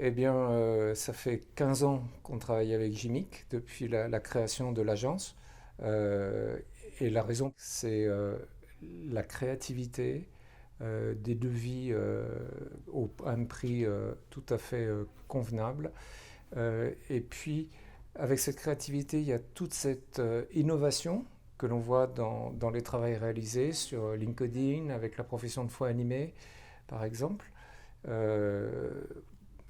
Eh bien, ça fait 15 ans qu'on travaille avec Gimic depuis la création de l'agence. Euh, et la raison, c'est la créativité, des devis à un prix tout à fait convenable. Et puis, avec cette créativité, il y a toute cette innovation que l'on voit dans les travaux réalisés sur LinkedIn, avec la profession de foi animée, par exemple. Euh,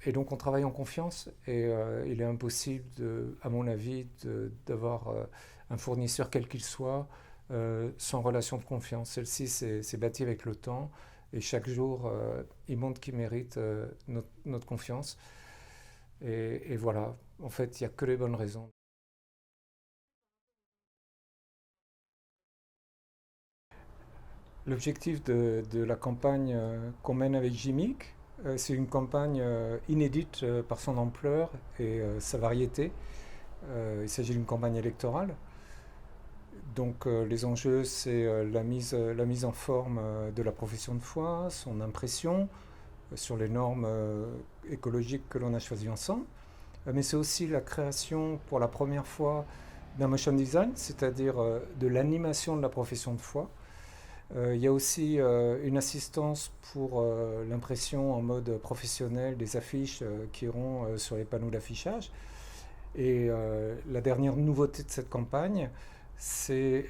et donc on travaille en confiance et il est impossible, à mon avis, d'avoir un fournisseur quel qu'il soit sans relation de confiance. Celle-ci s'est bâtie avec le temps et chaque jour il montre qu'il mérite notre confiance. Et voilà, en fait, il n'y a que les bonnes raisons. L'objectif de la campagne qu'on mène avec Gimic, c'est une campagne inédite par son ampleur et sa variété. Il s'agit d'une campagne électorale. Donc les enjeux, c'est la mise en forme de la profession de foi, son impression sur les normes écologiques que l'on a choisies ensemble. Mais c'est aussi la création pour la première fois d'un motion design, c'est-à-dire de l'animation de la profession de foi. Il y a aussi une assistance pour l'impression en mode professionnel des affiches qui iront sur les panneaux d'affichage. Et la dernière nouveauté de cette campagne, c'est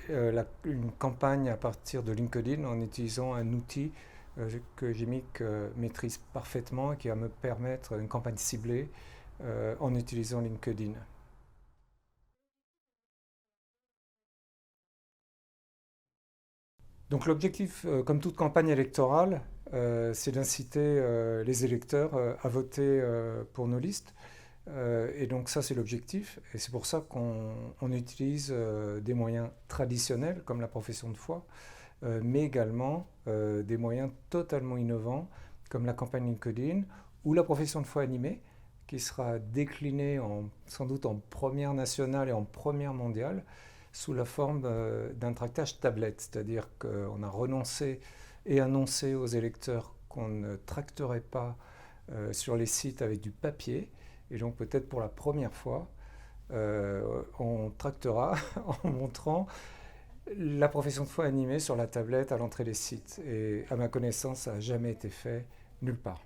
une campagne à partir de LinkedIn en utilisant un outil que Gimic maîtrise parfaitement et qui va me permettre une campagne ciblée en utilisant LinkedIn. Donc l'objectif, comme toute campagne électorale, c'est d'inciter les électeurs à voter pour nos listes. Et donc ça, c'est l'objectif. Et c'est pour ça qu'on utilise des moyens traditionnels, comme la profession de foi, mais également des moyens totalement innovants, comme la campagne LinkedIn ou la profession de foi animée, qui sera déclinée sans doute en première nationale et en première mondiale, sous la forme d'un tractage tablette. C'est-à-dire qu'on a renoncé et annoncé aux électeurs qu'on ne tracterait pas sur les sites avec du papier. Et donc peut-être pour la première fois, on tractera en montrant la profession de foi animée sur la tablette à l'entrée des sites. Et à ma connaissance, ça n'a jamais été fait nulle part.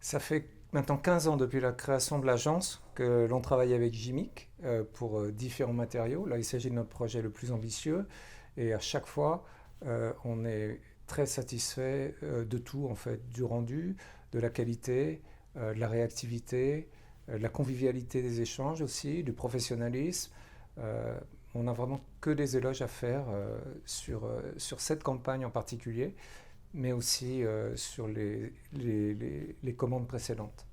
Ça fait maintenant 15 ans depuis la création de l'agence que l'on travaille avec Gimic pour différents matériaux. Là, il s'agit de notre projet le plus ambitieux. Et à chaque fois, on est très satisfait de tout, en fait, du rendu, de la qualité, de la réactivité, de la convivialité des échanges aussi, du professionnalisme. Euh, on n'a vraiment que des éloges à faire sur cette campagne en particulier, mais aussi sur les commandes précédentes.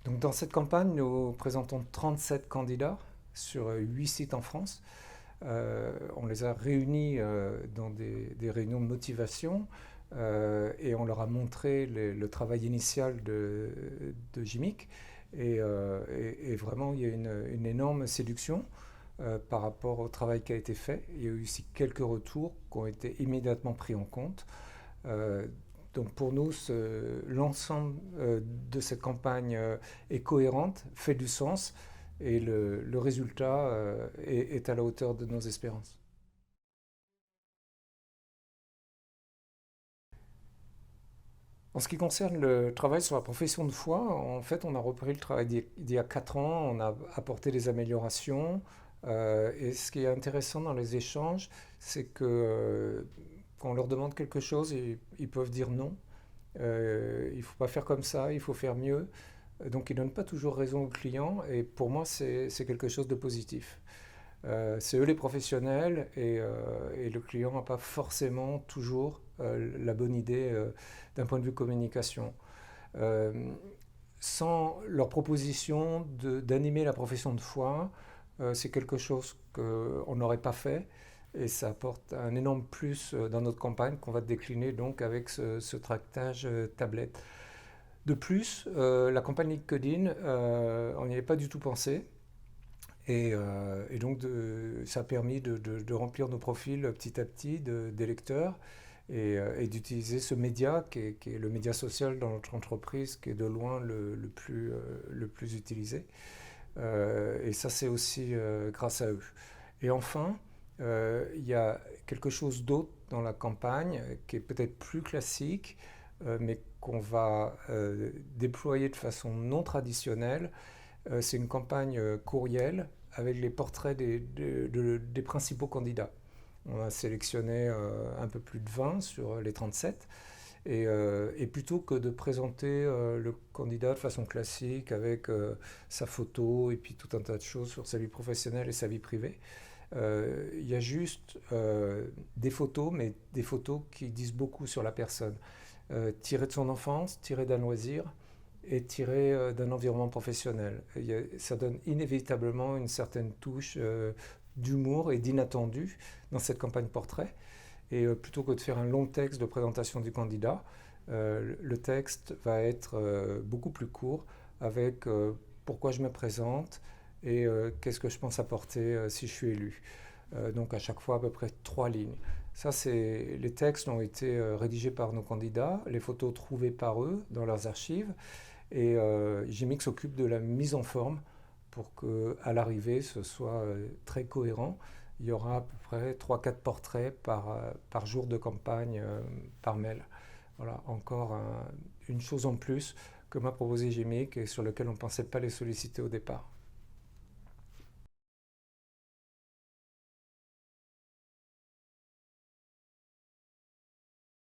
Donc dans cette campagne, nous présentons 37 candidats sur 8 sites en France. On les a réunis dans des réunions de motivation et on leur a montré le travail initial de Gimic. Et vraiment, il y a une énorme séduction par rapport au travail qui a été fait. Il y a eu aussi quelques retours qui ont été immédiatement pris en compte. Euh, donc pour nous, l'ensemble de cette campagne est cohérente, fait du sens et le résultat est à la hauteur de nos espérances. En ce qui concerne le travail sur la profession de foi, en fait, on a repris le travail d'il y a 4 ans, on a apporté des améliorations. Et ce qui est intéressant dans les échanges, c'est que quand on leur demande quelque chose, ils peuvent dire non. Il ne faut pas faire comme ça, il faut faire mieux. Donc ils ne donnent pas toujours raison aux clients et pour moi c'est quelque chose de positif. C'est eux les professionnels et le client n'a pas forcément toujours la bonne idée d'un point de vue communication. Euh, Sans leur proposition d'animer la profession de foi, c'est quelque chose qu'on n'aurait pas fait et ça apporte un énorme plus dans notre campagne qu'on va décliner donc avec ce tractage tablette. De plus, la campagne LinkedIn, on n'y avait pas du tout pensé. Et donc, ça a permis de remplir nos profils petit à petit des lecteurs et d'utiliser ce média qui est le média social dans notre entreprise, qui est de loin le plus utilisé. Et ça, c'est aussi grâce à eux. Et enfin, il y a quelque chose d'autre dans la campagne qui est peut-être plus classique, mais qu'on va déployer de façon non traditionnelle. C'est une campagne courriel avec les portraits des principaux candidats. On a sélectionné un peu plus de 20 sur les 37. Et plutôt que de présenter le candidat de façon classique avec sa photo et puis tout un tas de choses sur sa vie professionnelle et sa vie privée, il y a juste des photos, mais des photos qui disent beaucoup sur la personne. Tirées de son enfance, tirées d'un loisir et tirées d'un environnement professionnel. Ça donne inévitablement une certaine touche d'humour et d'inattendu dans cette campagne portrait. Et plutôt que de faire un long texte de présentation du candidat, le texte va être beaucoup plus court avec pourquoi je me présente et qu'est-ce que je pense apporter si je suis élu. Donc à chaque fois à peu près 3 lignes. Ça, les textes ont été rédigés par nos candidats, les photos trouvées par eux dans leurs archives, et Gmix s'occupe de la mise en forme pour qu'à l'arrivée, ce soit très cohérent. Il y aura à peu près 3-4 portraits par jour de campagne par mail. Voilà, encore une chose en plus que m'a proposé Gmix et sur lequel on ne pensait pas les solliciter au départ.